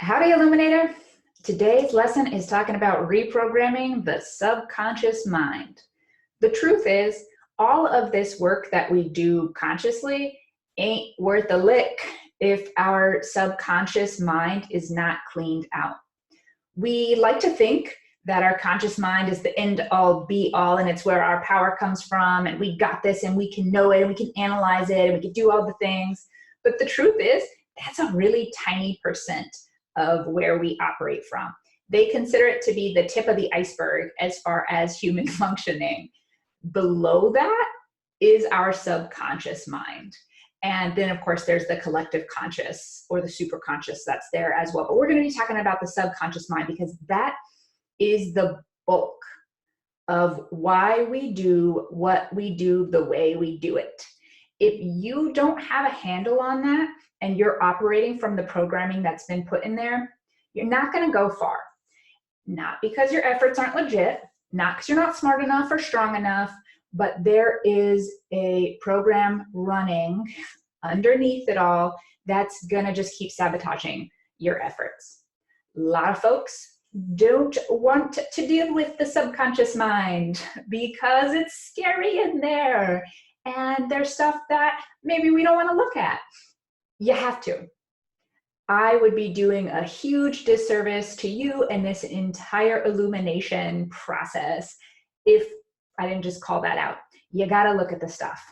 Howdy, Illuminator. Today's lesson is talking about reprogramming the subconscious mind. The truth is, all of this work that we do consciously ain't worth a lick if our subconscious mind is not cleaned out. We like to think that our conscious mind is the end-all, be-all, and it's where our power comes from, and we got this, and we can know it, and we can analyze it, and we can do all the things. But the truth is, that's a really tiny percent of where we operate from. They consider it to be the tip of the iceberg as far as human functioning. Below that is our subconscious mind. And then, of course, there's the collective conscious or the superconscious that's there as well. But we're going to be talking about the subconscious mind because that is the bulk of why we do what we do the way we do it. If you don't have a handle on that and you're operating from the programming that's been put in there, you're not going to go far. Not because your efforts aren't legit, not because you're not smart enough or strong enough, but there is a program running underneath it all that's going to just keep sabotaging your efforts. A lot of folks don't want to deal with the subconscious mind because it's scary in there. And there's stuff that maybe we don't want to look at. You have to. I would be doing a huge disservice to you and this entire illumination process if I didn't just call that out. You got to look at the stuff.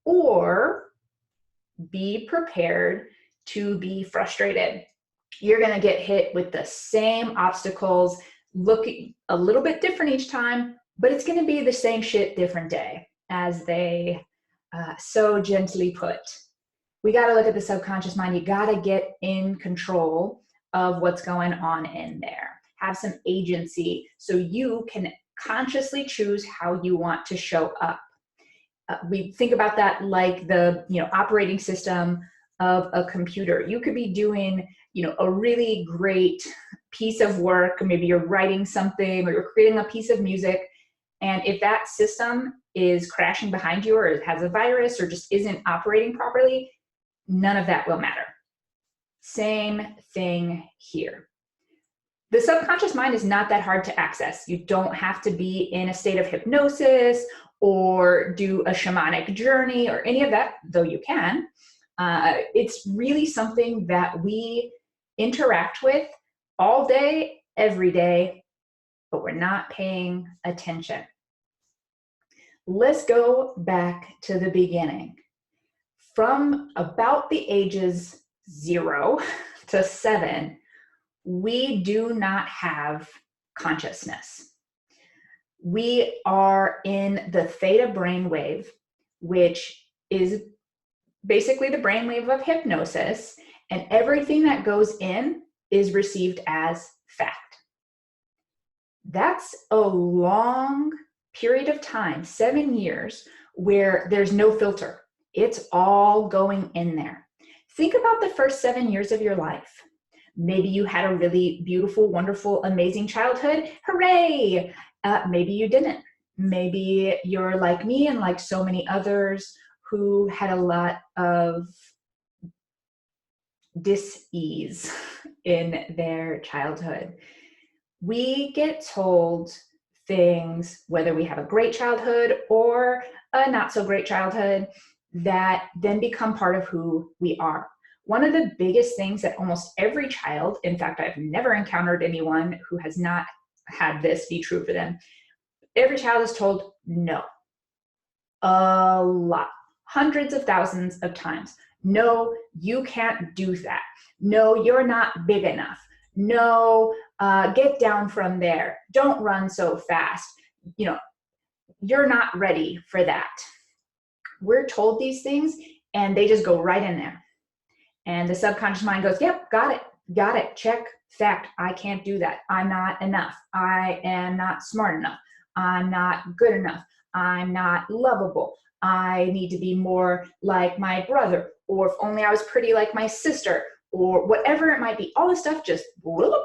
Or be prepared to be frustrated. You're going to get hit with the same obstacles, looking a little bit different each time, but it's going to be the same shit, different day, as they so gently put. We got to look at the subconscious mind. You got to get in control of what's going on in there. Have some agency so you can consciously choose how you want to show up. We think about that like the operating system of a computer. You could be doing a really great piece of work, or maybe you're writing something or you're creating a piece of music, and if that system is crashing behind you or it has a virus or just isn't operating properly, none of that will matter. Same thing here. The subconscious mind is not that hard to access. You don't have to be in a state of hypnosis or do a shamanic journey or any of that, though you can. It's really something that we interact with all day, every day, but we're not paying attention. Let's go back to the beginning. From about the ages 0 to 7, we do not have consciousness. We are in the theta brainwave, which is basically the brainwave of hypnosis, and everything that goes in is received as fact. That's a long period of time, 7 years, where there's no filter. It's all going in there. Think about the first 7 years of your life. Maybe you had a really beautiful, wonderful, amazing childhood. Hooray! Maybe you didn't. Maybe you're like me and like so many others who had a lot of dis-ease in their childhood. We get told things, whether we have a great childhood or a not so great childhood, that then become part of who we are. One of the biggest things that almost every child, in fact, I've never encountered anyone who has not had this be true for them. Every child is told no. A lot. Hundreds of thousands of times. No, you can't do that. No, you're not big enough. No, get down from there. Don't run so fast. You're not ready for that. We're told these things and they just go right in there. And the subconscious mind goes, yep, got it, check, fact, I can't do that. I'm not enough. I am not smart enough. I'm not good enough. I'm not lovable. I need to be more like my brother, or if only I was pretty like my sister, or whatever it might be. All this stuff just whoop,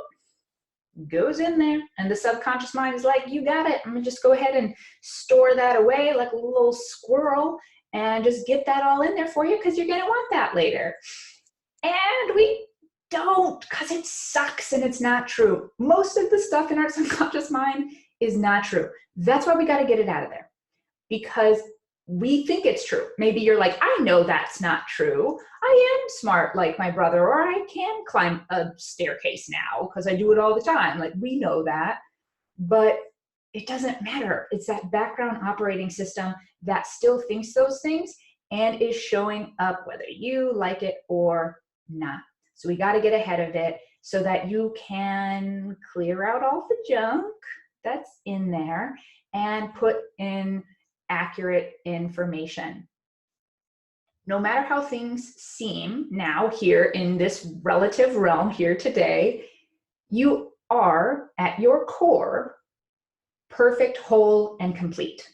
goes in there, and the subconscious mind is like, you got it. I'm gonna just go ahead and store that away like a little squirrel and just get that all in there for you because you're gonna want that later. And we don't, because it sucks and it's not true. Most of the stuff in our subconscious mind is not true. That's why we got to get it out of there, because we think it's true. Maybe you're like, I know that's not true. I am smart like my brother, or I can climb a staircase now because I do it all the time. Like, we know that, but it doesn't matter. It's that background operating system that still thinks those things and is showing up whether you like it or not. So we got to get ahead of it so that you can clear out all the junk that's in there and put in accurate information. No matter how things seem now here in this relative realm here today, you are at your core perfect, whole, and complete.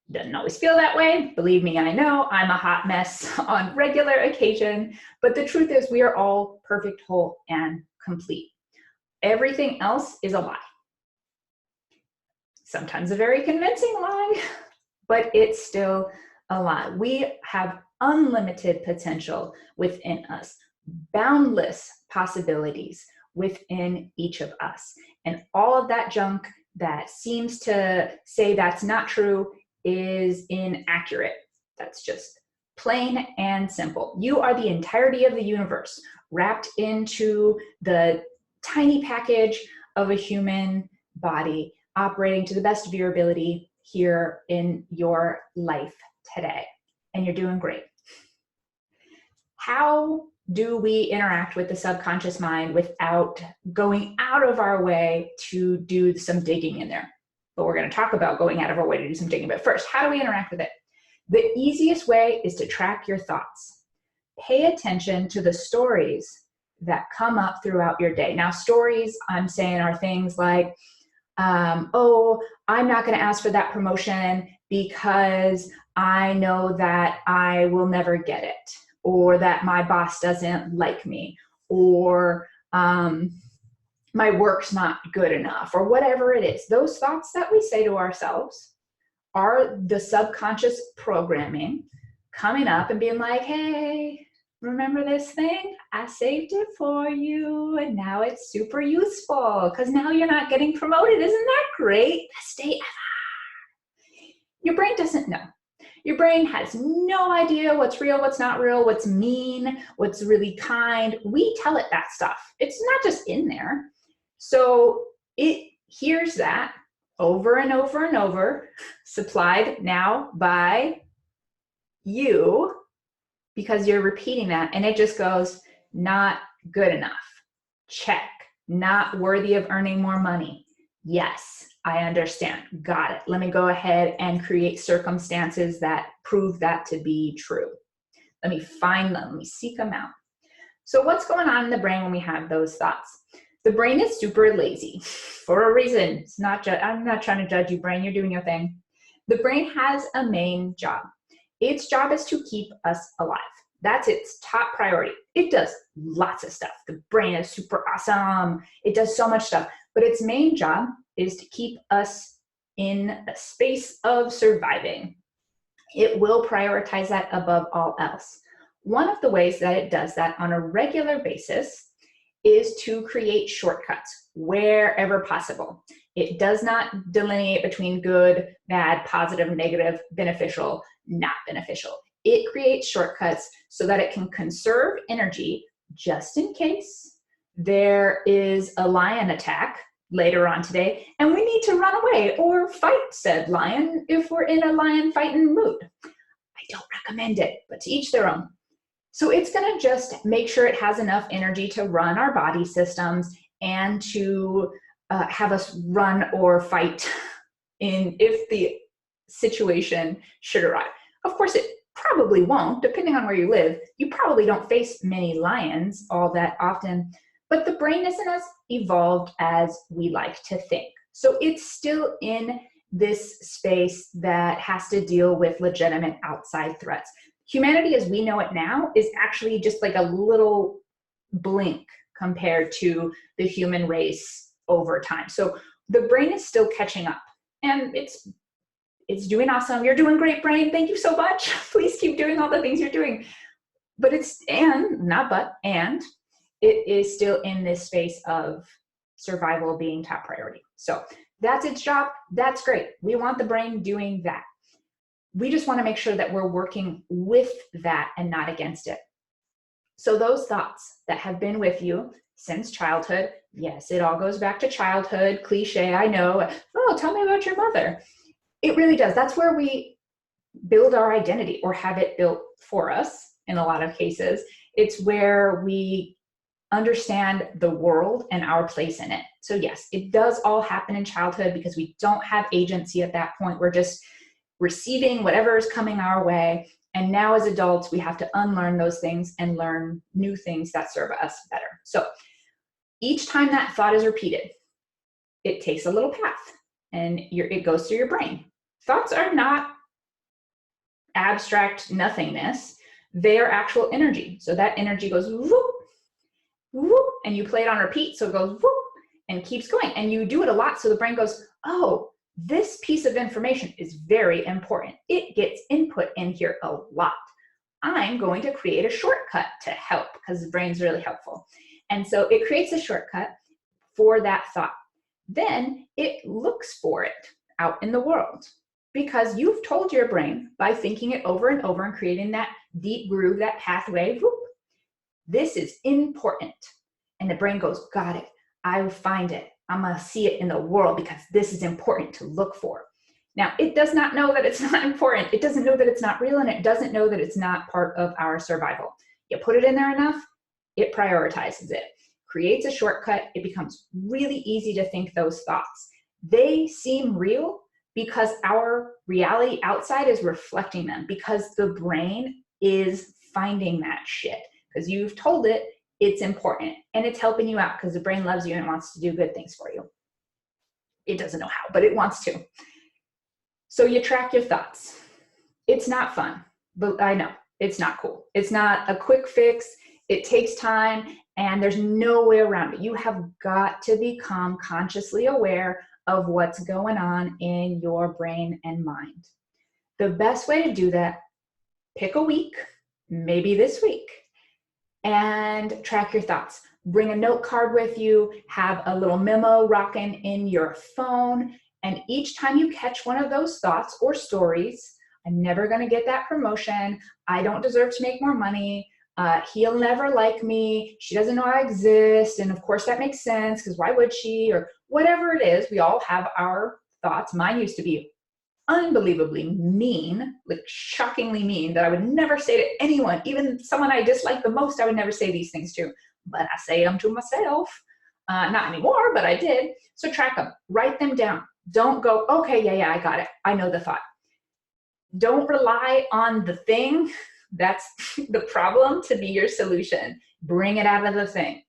Doesn't always feel that way. Believe me, I know I'm a hot mess on regular occasion, but the truth is we are all perfect, whole, and complete. Everything else is a lie. Sometimes a very convincing lie, but it's still a lie. We have unlimited potential within us, boundless possibilities within each of us. And all of that junk that seems to say that's not true is inaccurate. That's just plain and simple. You are the entirety of the universe wrapped into the tiny package of a human body, operating to the best of your ability here in your life today. And you're doing great. How do we interact with the subconscious mind without going out of our way to do some digging in there? But we're going to talk about going out of our way to do some digging. But first, how do we interact with it? The easiest way is to track your thoughts. Pay attention to the stories that come up throughout your day. Now, stories, I'm saying, are things like, oh, I'm not going to ask for that promotion because I know that I will never get it, or that my boss doesn't like me, or my work's not good enough, or whatever it is. Those thoughts that we say to ourselves are the subconscious programming coming up and being like, hey, remember this thing? I saved it for you, and now it's super useful because now you're not getting promoted. Isn't that great? Best day ever. Your brain doesn't know. Your brain has no idea what's real, what's not real, what's mean, what's really kind. We tell it that stuff. It's not just in there. So it hears that over and over and over, supplied now by you, because you're repeating that, and it just goes, not good enough. Check. Not worthy of earning more money. Yes, I understand. Got it. Let me go ahead and create circumstances that prove that to be true. Let me find them. Let me seek them out. So what's going on in the brain when we have those thoughts? The brain is super lazy for a reason. It's not I'm not trying to judge you, brain. You're doing your thing. The brain has a main job. Its job is to keep us alive. That's its top priority. It does lots of stuff. The brain is super awesome. It does so much stuff. But its main job is to keep us in a space of surviving. It will prioritize that above all else. One of the ways that it does that on a regular basis is to create shortcuts wherever possible. It does not delineate between good, bad, positive, negative, beneficial, not beneficial. It creates shortcuts so that it can conserve energy just in case there is a lion attack later on today and we need to run away or fight said lion if we're in a lion fighting mood. I don't recommend it, but to each their own. So it's going to just make sure it has enough energy to run our body systems and to have us run or fight if the situation should arrive. Of course, it probably won't, depending on where you live. You probably don't face many lions all that often, but the brain isn't as evolved as we like to think. So it's still in this space that has to deal with legitimate outside threats. Humanity as we know it now is actually just like a little blink compared to the human race over time. So the brain is still catching up, and it's doing awesome. You're doing great, brain. Thank you so much. Please keep doing all the things you're doing. But it's, and it is still in this space of survival being top priority. So that's its job. That's great. We want the brain doing that. We just want to make sure that we're working with that and not against it. So those thoughts that have been with you since childhood, yes, it all goes back to childhood, cliche, I know. Oh, tell me about your mother. It really does. That's where we build our identity, or have it built for us in a lot of cases. It's where we understand the world and our place in it. So yes, it does all happen in childhood because we don't have agency at that point. We're just receiving whatever is coming our way. And now as adults, we have to unlearn those things and learn new things that serve us better. So each time that thought is repeated, it takes a little path and it goes through your brain. Thoughts are not abstract nothingness. They are actual energy. So that energy goes whoop, whoop, and you play it on repeat. So it goes whoop and keeps going. And you do it a lot. So the brain goes, oh, this piece of information is very important. It gets input in here a lot. I'm going to create a shortcut to help, because the brain's really helpful. And so it creates a shortcut for that thought. Then it looks for it out in the world, because you've told your brain by thinking it over and over and creating that deep groove, that pathway, whoop, this is important. And the brain goes, got it. I find it. I'm going to see it in the world because this is important to look for. Now, it does not know that it's not important. It doesn't know that it's not real, and it doesn't know that it's not part of our survival. You put it in there enough, it prioritizes it, creates a shortcut. It becomes really easy to think those thoughts. They seem real because our reality outside is reflecting them, because the brain is finding that shit, because you've told it it's important, and it's helping you out because the brain loves you and wants to do good things for you. It doesn't know how, but it wants to. So you track your thoughts. It's not fun, but I know it's not cool. It's not a quick fix. It takes time, and there's no way around it. You have got to become consciously aware of what's going on in your brain and mind. The best way to do that, pick a week, maybe this week, and track your thoughts. Bring a note card with you, have a little memo rocking in your phone, and each time you catch one of those thoughts or stories, I'm never going to get that promotion, I don't deserve to make more money, he'll never like me, she doesn't know I exist, and of course that makes sense because why would she, or whatever it is, we all have our thoughts. Mine used to be unbelievably mean, like shockingly mean, that I would never say to anyone, even someone I dislike the most, I would never say these things to, but I say them to myself. Not anymore, but I did. So track them, write them down. Don't go, okay, yeah, I got it. I know the thought. Don't rely on the thing that's the problem to be your solution. Bring it out of the thing.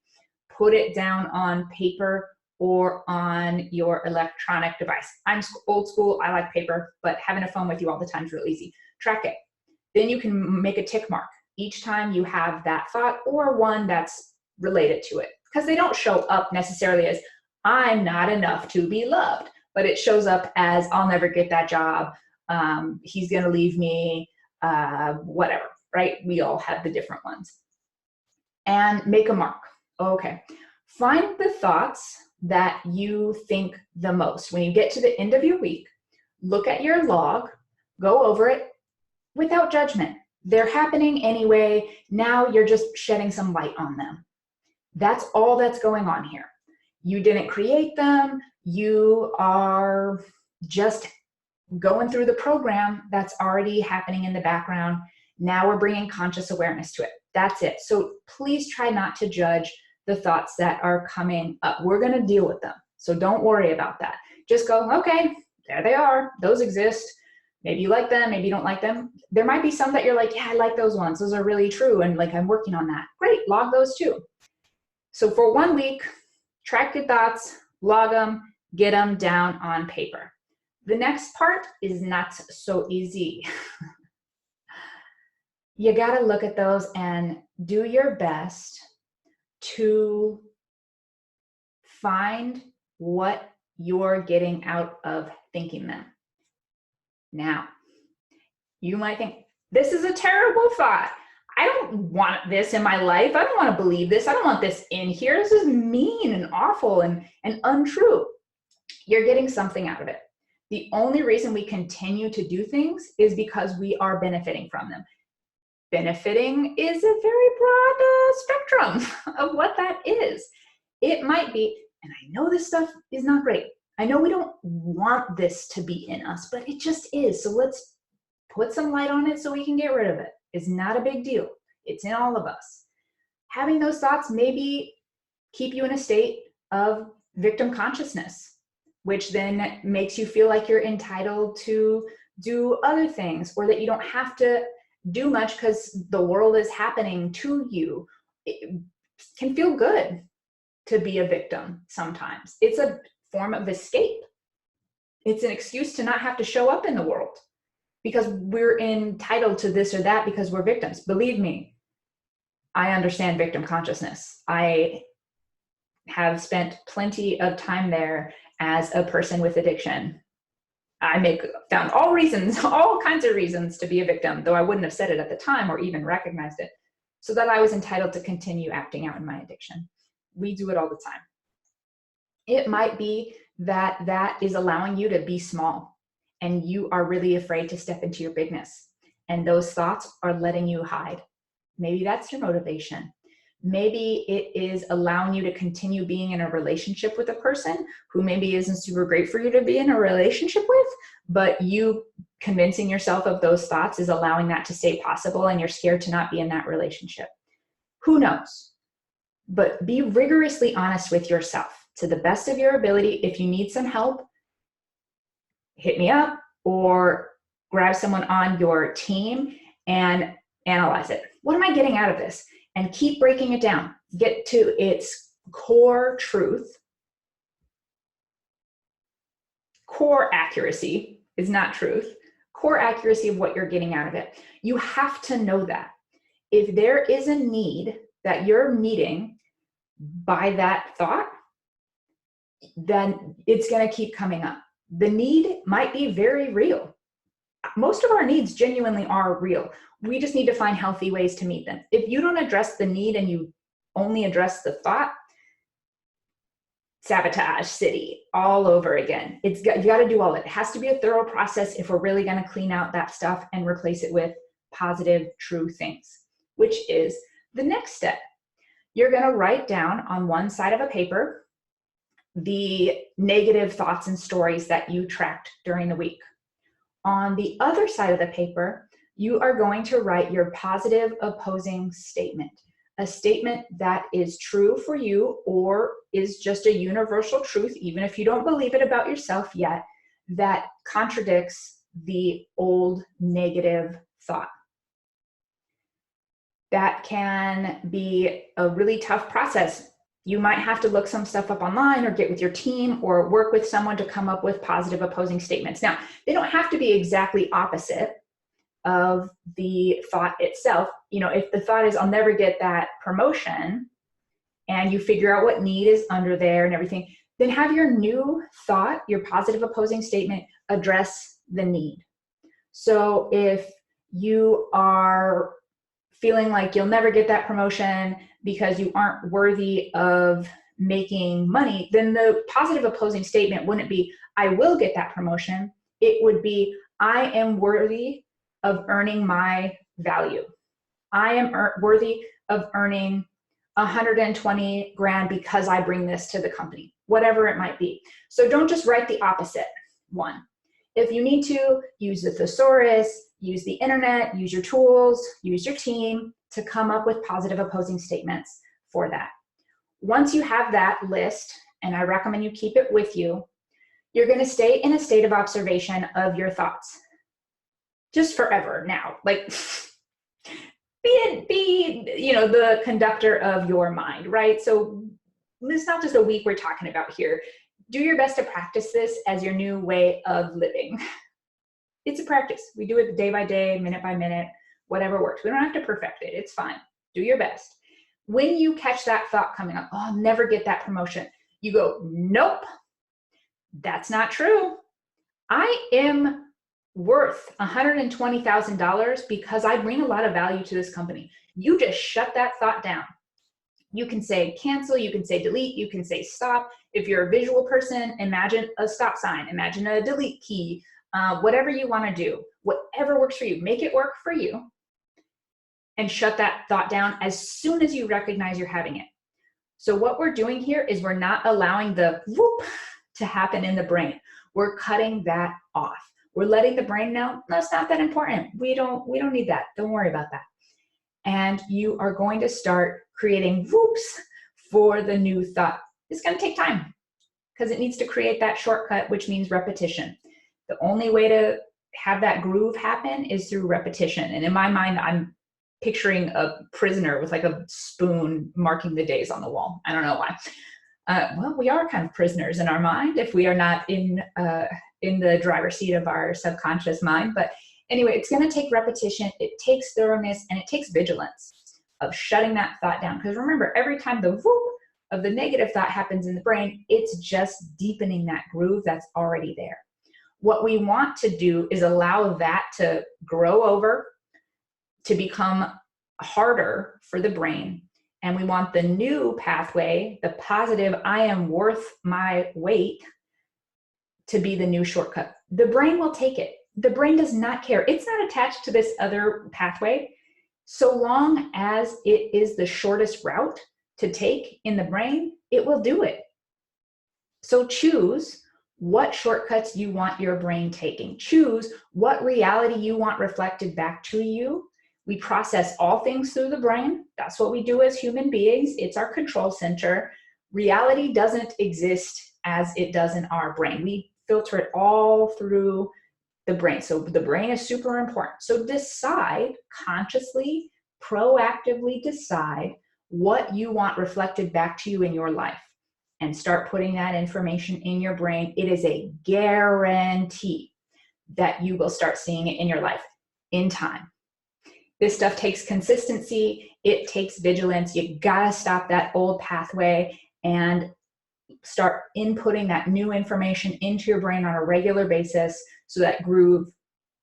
Put it down on paper or on your electronic device. I'm old school, I like paper, but having a phone with you all the time is real easy. Track it. Then you can make a tick mark each time you have that thought or one that's related to it. Because they don't show up necessarily as, I'm not enough to be loved, but it shows up as, I'll never get that job, he's gonna leave me, whatever, right? We all have the different ones. And make a mark. Okay. Find the thoughts that you think the most. When you get to the end of your week, look at your log, go over it without judgment. They're happening anyway. Now you're just shedding some light on them. That's all that's going on here. You didn't create them. You are just going through the program that's already happening in the background. Now we're bringing conscious awareness to it. That's it. So please try not to judge the thoughts that are coming up. We're going to deal with them. So don't worry about that. Just go, okay, there they are. Those exist. Maybe you like them, maybe you don't like them. There might be some that you're like, yeah, I like those ones. Those are really true. And like, I'm working on that. Great, log those too. So for 1 week, track your thoughts, log them, get them down on paper. The next part is not so easy. You got to look at those and do your best to find what you're getting out of thinking them. Now, you might think, this is a terrible thought. I don't want this in my life. I don't want to believe this. I don't want this in here. This is mean and awful and untrue. You're getting something out of it. The only reason we continue to do things is because we are benefiting from them. Benefiting is a very broad spectrum of what that is. It might be, and I know this stuff is not great. I know we don't want this to be in us, but it just is. So let's put some light on it so we can get rid of it. It's not a big deal. It's in all of us. Having those thoughts maybe keep you in a state of victim consciousness, which then makes you feel like you're entitled to do other things, or that you don't have to do much because the world is happening to you. It can feel good to be a victim sometimes. It's a form of escape. It's an excuse to not have to show up in the world because we're entitled to this or that because we're victims. Believe me, I understand victim consciousness. I have spent plenty of time there as a person with addiction. I found all kinds of reasons to be a victim, though I wouldn't have said it at the time or even recognized it, so that I was entitled to continue acting out in my addiction. We do it all the time. It might be that that is allowing you to be small and you are really afraid to step into your bigness. And those thoughts are letting you hide. Maybe that's your motivation. Maybe it is allowing you to continue being in a relationship with a person who maybe isn't super great for you to be in a relationship with, but you convincing yourself of those thoughts is allowing that to stay possible and you're scared to not be in that relationship. Who knows? But be rigorously honest with yourself to the best of your ability. If you need some help, hit me up or grab someone on your team and analyze it. What am I getting out of this? And keep breaking it down. Get to its core truth. Core accuracy is not truth. Core accuracy of what you're getting out of it. You have to know that. If there is a need that you're meeting by that thought, then it's going to keep coming up. The need might be very real. Most of our needs genuinely are real. We just need to find healthy ways to meet them. If you don't address the need and you only address the thought, sabotage city all over again. You got to do all of it. It has to be a thorough process if we're really going to clean out that stuff and replace it with positive, true things, which is the next step. You're going to write down on one side of a paper the negative thoughts and stories that you tracked during the week. On the other side of the paper, you are going to write your positive opposing statement, a statement that is true for you or is just a universal truth, even if you don't believe it about yourself yet, that contradicts the old negative thought. That can be a really tough process. You might have to look some stuff up online or get with your team or work with someone to come up with positive opposing statements. Now, they don't have to be exactly opposite of the thought itself. You know, if the thought is, I'll never get that promotion, and you figure out what need is under there and everything, then have your new thought, your positive opposing statement, address the need. So if you are feeling like you'll never get that promotion because you aren't worthy of making money, then the positive opposing statement wouldn't be, I will get that promotion. It would be, I am worthy of earning my value. I am worthy of earning 120 grand because I bring this to the company, whatever it might be. So don't just write the opposite one. If you need to, use the thesaurus, use the internet, use your tools, use your team to come up with positive opposing statements for that. Once you have that list, and I recommend you keep it with you, you're going to stay in a state of observation of your thoughts. Just forever now. Like, be you know, the conductor of your mind, right? So it's not just a week we're talking about here. Do your best to practice this as your new way of living. It's a practice. We do it day by day, minute by minute, whatever works. We don't have to perfect it. It's fine. Do your best. When you catch that thought coming up, oh, I'll never get that promotion, you go, nope, that's not true. I am worth $120,000 because I bring a lot of value to this company. You just shut that thought down. You can say cancel, you can say delete, you can say stop. If you're a visual person, imagine a stop sign, imagine a delete key, whatever you want to do, whatever works for you, make it work for you, and shut that thought down as soon as you recognize you're having it. So what we're doing here is we're not allowing the whoop to happen in the brain. We're cutting that off. We're letting the brain know, no, it's not that important. We don't need that. Don't worry about that. And you are going to start creating whoops for the new thought. It's going to take time because it needs to create that shortcut, which means repetition. The only way to have that groove happen is through repetition. And in my mind, I'm picturing a prisoner with like a spoon marking the days on the wall. I don't know why. Well, we are kind of prisoners in our mind if we are not in the driver's seat of our subconscious mind. But anyway, it's going to take repetition. It takes thoroughness, and it takes vigilance of shutting that thought down. Because remember, every time the whoop of the negative thought happens in the brain, it's just deepening that groove that's already there. What we want to do is allow that to grow over, to become harder for the brain. And we want the new pathway, the positive, I am worth my weight, to be the new shortcut. The brain will take it. The brain does not care. It's not attached to this other pathway. So long as it is the shortest route to take in the brain, it will do it. So choose what shortcuts you want your brain taking. Choose what reality you want reflected back to you. We process all things through the brain. That's what we do as human beings. It's our control center. Reality doesn't exist as it does in our brain. We filter it all through the brain. So the brain is super important. So decide consciously, proactively decide what you want reflected back to you in your life and start putting that information in your brain. It is a guarantee that you will start seeing it in your life in time. This stuff takes consistency. It takes vigilance. You gotta stop that old pathway and start inputting that new information into your brain on a regular basis so that groove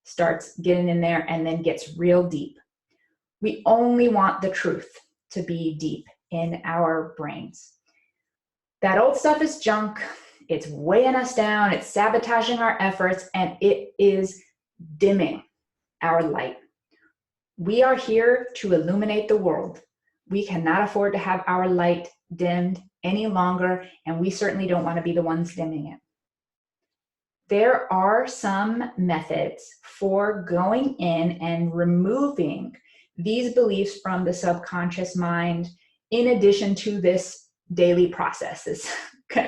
starts getting in there and then gets real deep. We only want the truth to be deep in our brains. That old stuff is junk. It's weighing us down. It's sabotaging our efforts, and it is dimming our light. We are here to illuminate the world. We cannot afford to have our light dimmed any longer, and we certainly don't want to be the ones dimming it. There are some methods for going in and removing these beliefs from the subconscious mind, in addition to this daily process, this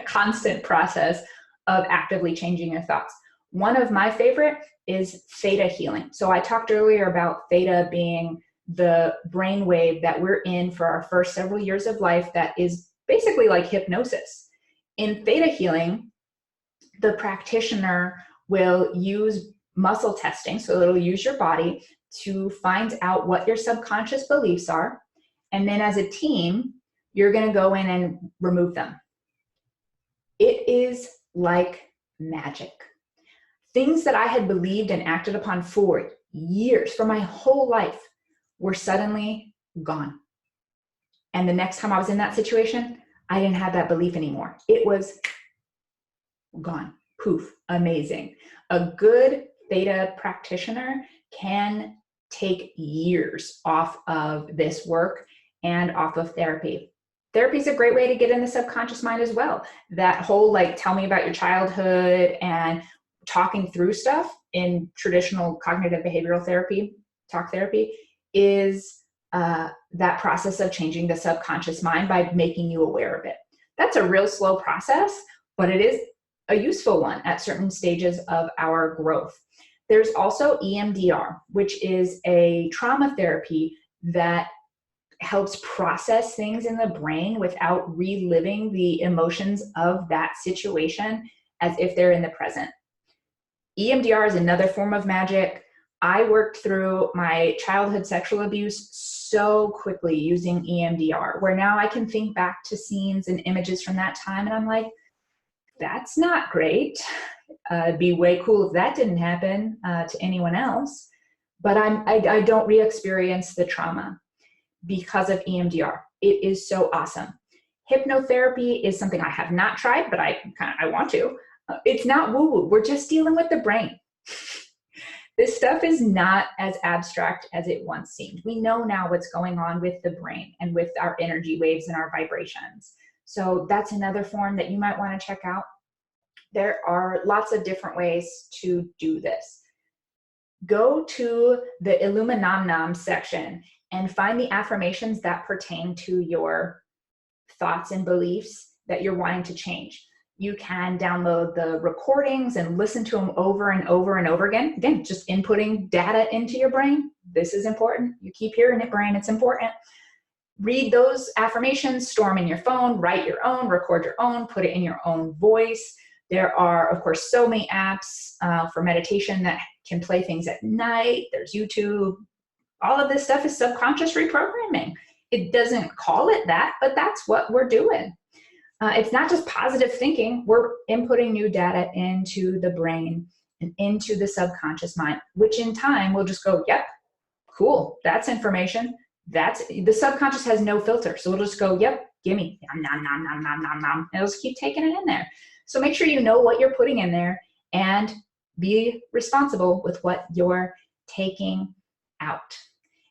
constant process of actively changing your thoughts. One of my favorite is Theta healing. So I talked earlier about Theta being the brainwave that we're in for our first several years of life that is basically like hypnosis. In Theta healing, the practitioner will use muscle testing, so it'll use your body to find out what your subconscious beliefs are, and then as a team, you're going to go in and remove them. It is like magic. Things that I had believed and acted upon for years, for my whole life, were suddenly gone. And the next time I was in that situation, I didn't have that belief anymore. It was gone. Poof. Amazing. A good Theta practitioner can take years off of this work and off of therapy. Therapy is a great way to get in the subconscious mind as well. That whole tell me about your childhood and talking through stuff in traditional cognitive behavioral therapy, talk therapy, is that process of changing the subconscious mind by making you aware of it. That's a real slow process, but it is a useful one at certain stages of our growth. There's also EMDR, which is a trauma therapy that helps process things in the brain without reliving the emotions of that situation as if they're in the present. EMDR is another form of magic. I worked through my childhood sexual abuse so quickly using EMDR, where now I can think back to scenes and images from that time, and I'm like, That's not great. It'd be way cool if that didn't happen to anyone else. But I don't re-experience the trauma because of EMDR. It is so awesome. Hypnotherapy is something I have not tried, but I want to. It's not woo-woo. We're just dealing with the brain. This stuff is not as abstract as it once seemed. We know now what's going on with the brain and with our energy waves and our vibrations. So that's another form that you might want to check out. There are lots of different ways to do this. Go to the Illuminom section and find the affirmations that pertain to your thoughts and beliefs that you're wanting to change. You can download the recordings and listen to them over and over and over again. Again, just inputting data into your brain. This is important. You keep hearing it, brain, it's important. Read those affirmations, store them in your phone, write your own, record your own, put it in your own voice. There are, of course, so many apps for meditation that can play things at night. There's YouTube. All of this stuff is subconscious reprogramming. It doesn't call it that, but that's what we're doing. It's not just positive thinking. We're inputting new data into the brain and into the subconscious mind, which in time will just go, yep, cool, that's information. The subconscious has no filter. So we'll just go, yep, gimme, nom, nom, nom, nom, nom, nom, nom. And it'll just keep taking it in there. So make sure you know what you're putting in there and be responsible with what you're taking out.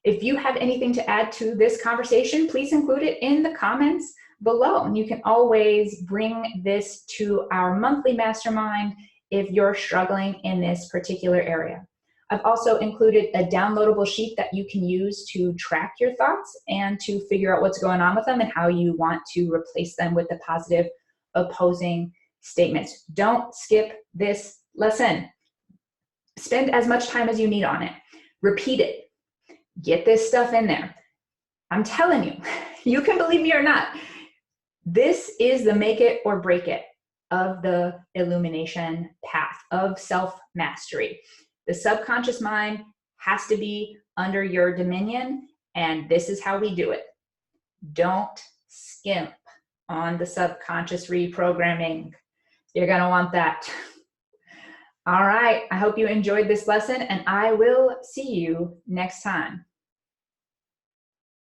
If you have anything to add to this conversation, please include it in the comments below. And you can always bring this to our monthly mastermind if you're struggling in this particular area. I've also included a downloadable sheet that you can use to track your thoughts and to figure out what's going on with them and how you want to replace them with the positive opposing statements. Don't skip this lesson. Spend as much time as you need on it. Repeat it. Get this stuff in there. I'm telling you, you can believe me or not, this is the make it or break it of the illumination path of self-mastery. The subconscious mind has to be under your dominion, and this is how we do it. Don't skimp on the subconscious reprogramming. You're going to want that. All right, I hope you enjoyed this lesson, and I will see you next time.